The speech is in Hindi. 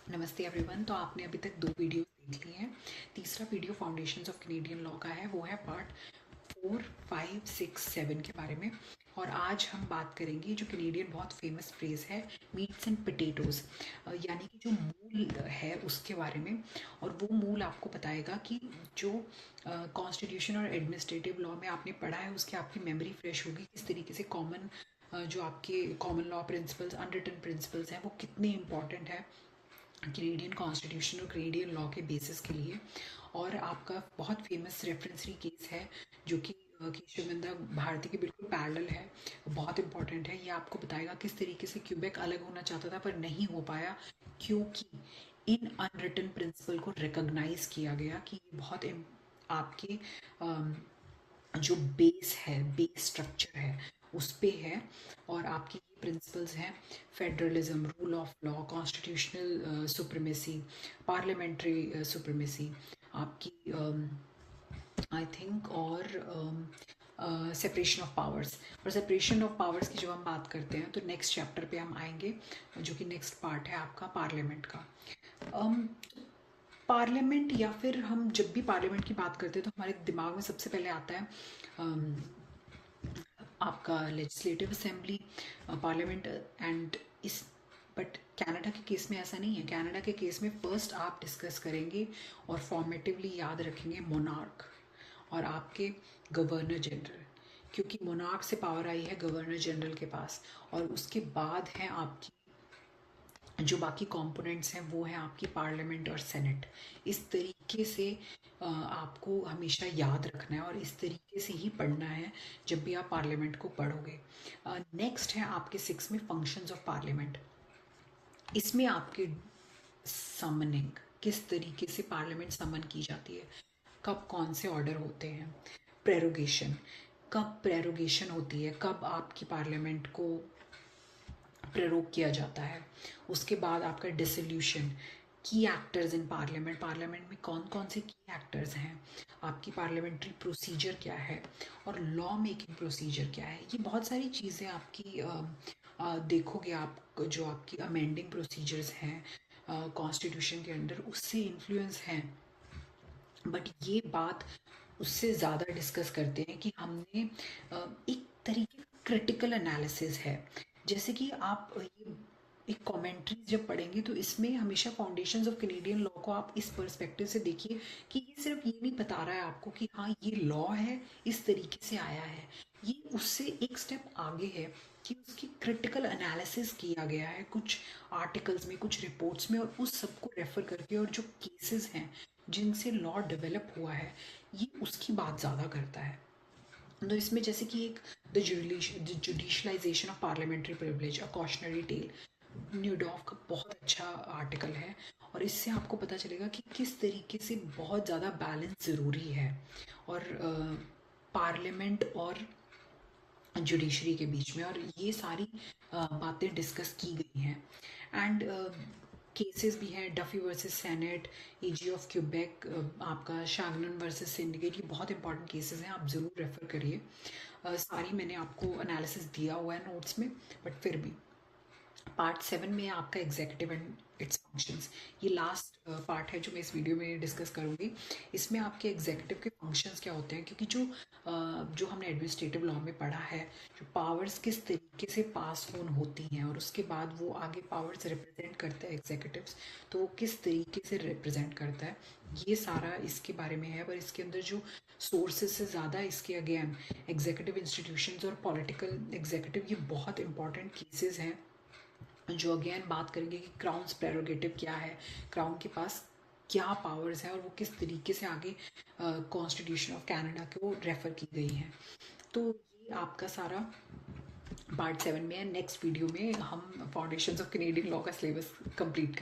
नमस्ते एवरीवन। तो आपने अभी तक 2 वीडियो देख लिए हैं। तीसरा video foundations of Canadian law का है, वो है पार्ट 4, 5, 6, 7 के बारे में। और आज हम बात करेंगे जो कैनेडियन बहुत फेमस फ्रेज है, मीट्स एंड पोटैटोज, यानी कि जो मूल है उसके बारे में। और वो मूल आपको बताएगा कि जो कॉन्स्टिट्यूशन और एडमिनिस्ट्रेटिव लॉ में आपने पढ़ा है उसकी आपकी मेमोरी फ्रेश होगी, किस तरीके से कॉमन जो आपके common law principles, unwritten principles हैं, वो कितने इंपॉर्टेंट है कैनेडियन कॉन्स्टिट्यूशन और कैनेडियन लॉ के बेसिस के लिए। और आपका बहुत फेमस रेफरेंसरी केस है जो कि केशव नंदा भारती के बिल्कुल पैरेलल है, बहुत इंपॉर्टेंट है। ये आपको बताएगा किस तरीके से क्यूबेक अलग होना चाहता था पर नहीं हो पाया, क्योंकि इन अनरिटन प्रिंसिपल को रिकॉग्नाइज किया गया कि ये बहुत आपके जो बेस है, बेस स्ट्रक्चर है, उस पे है। और आपकी ये प्रिंसिपल्स हैं: federalism, rule of law, constitutional supremacy, parliamentary supremacy, आपकी आई थिंक, और सेपरेशन ऑफ पावर्स। और सेपरेशन ऑफ पावर्स की जब हम बात करते हैं तो नेक्स्ट चैप्टर पे हम आएंगे, जो कि नेक्स्ट पार्ट है आपका पार्लियामेंट का। पार्लियामेंट, या फिर हम जब भी पार्लियामेंट की बात करते हैं तो हमारे दिमाग में सबसे पहले आता है आपका लेजिस्लेटिव असेंबली, पार्लियामेंट। एंड इस बट कनाडा के केस में ऐसा नहीं है। कनाडा के केस में फर्स्ट आप डिस्कस करेंगे और फॉर्मेटिवली याद रखेंगे मोनार्क और आपके गवर्नर जनरल, क्योंकि मोनार्क से पावर आई है गवर्नर जनरल के पास। और उसके बाद है आपकी जो बाकी कंपोनेंट्स हैं वो हैं आपकी पार्लियामेंट और सेनेट। इस तरीके से आपको हमेशा याद रखना है और इस तरीके से ही पढ़ना है जब भी आप पार्लियामेंट को पढ़ोगे। नेक्स्ट है आपके 6 में फंक्शंस ऑफ पार्लियामेंट। इसमें आपके समनिंग, किस तरीके से पार्लियामेंट समन की जाती है, कब कौन से ऑर्डर होते हैं, प्रेरोगेशन, कब प्रेरोगेशन होती है, कब आपकी पार्लियामेंट को प्ररोग किया जाता है। उसके बाद आपका डिसोल्यूशन, की एक्टर्स इन पार्लियामेंट, पार्लियामेंट में कौन कौन से की एक्टर्स हैं, आपकी पार्लियामेंट्री प्रोसीजर क्या है, और लॉ मेकिंग प्रोसीजर क्या है। ये बहुत सारी चीज़ें आपकी देखोगे आप, जो आपकी अमेंडिंग प्रोसीजर्स हैं कॉन्स्टिट्यूशन के अंदर, उससे इन्फ्लुएंस हैं। बट ये बात उससे ज़्यादा डिस्कस करते हैं कि हमने एक तरीके का क्रिटिकल एनालिसिस है। जैसे कि आप ये एक कमेंट्रीज जब पढ़ेंगे तो इसमें हमेशा फाउंडेशंस ऑफ कैनेडियन लॉ को आप इस पर्सपेक्टिव से देखिए कि ये सिर्फ ये नहीं बता रहा है आपको कि हाँ ये लॉ है, इस तरीके से आया है। ये उससे एक स्टेप आगे है कि उसकी क्रिटिकल एनालिसिस किया गया है कुछ आर्टिकल्स में, कुछ रिपोर्ट्स में, और उस सबको रेफर करके, और जो केसेस हैं जिनसे लॉ डेवलप हुआ है, ये उसकी बात ज़्यादा करता है। तो इसमें जैसे कि एक the judicialisation of parliamentary privilege, a cautionary tale, न्यूडॉफ का बहुत अच्छा आर्टिकल है। और इससे आपको पता चलेगा कि किस तरीके से बहुत ज़्यादा बैलेंस ज़रूरी है और पार्लियामेंट और जुडिशरी के बीच में। और ये सारी बातें डिस्कस की गई हैं। एंड केसेस भी हैं: Duffy versus senate, AG of Quebec, आपका शागनन वर्सेस सिंडिकेट। ये बहुत इंपॉर्टेंट केसेस हैं, आप ज़रूर रेफर करिए। सारी मैंने आपको एनालिसिस दिया हुआ है नोट्स में, बट फिर भी पार्ट 7 में आपका एग्जीक्यूटिव एंड इट्स फंक्शंस। ये लास्ट पार्ट है जो मैं इस वीडियो में डिस्कस करूँगी। इसमें आपके एग्जीक्यूटिव के फंक्शंस क्या होते हैं, क्योंकि जो हमने एडमिनिस्ट्रेटिव लॉ में पढ़ा है, जो पावर्स किस तरीके से पास ऑन होती हैं और उसके बाद वो आगे पावर्स रिप्रेजेंट करता है एग्जीक्यूटिव्स, तो वो किस तरीके से रिप्रेजेंट करता है, ये सारा इसके बारे में है। पर इसके अंदर जो सोर्सेज से ज़्यादा इसके अगेन एग्जीक्यूटिव इंस्टीट्यूशंस और पॉलिटिकल एग्जीक्यूटिव, ये बहुत इंपॉर्टेंट केसेस हैं जो अगेन बात करेंगे कि क्राउन्स प्रेरोगेटिव क्या है, क्राउन के पास क्या पावर्स हैं, और वो किस तरीके से आगे कॉन्स्टिट्यूशन ऑफ कनाडा को रेफर की गई हैं। तो ये आपका सारा पार्ट 7 में है। नेक्स्ट वीडियो में हम फाउंडेशंस ऑफ कैनेडियन लॉ का सिलेबस कंप्लीट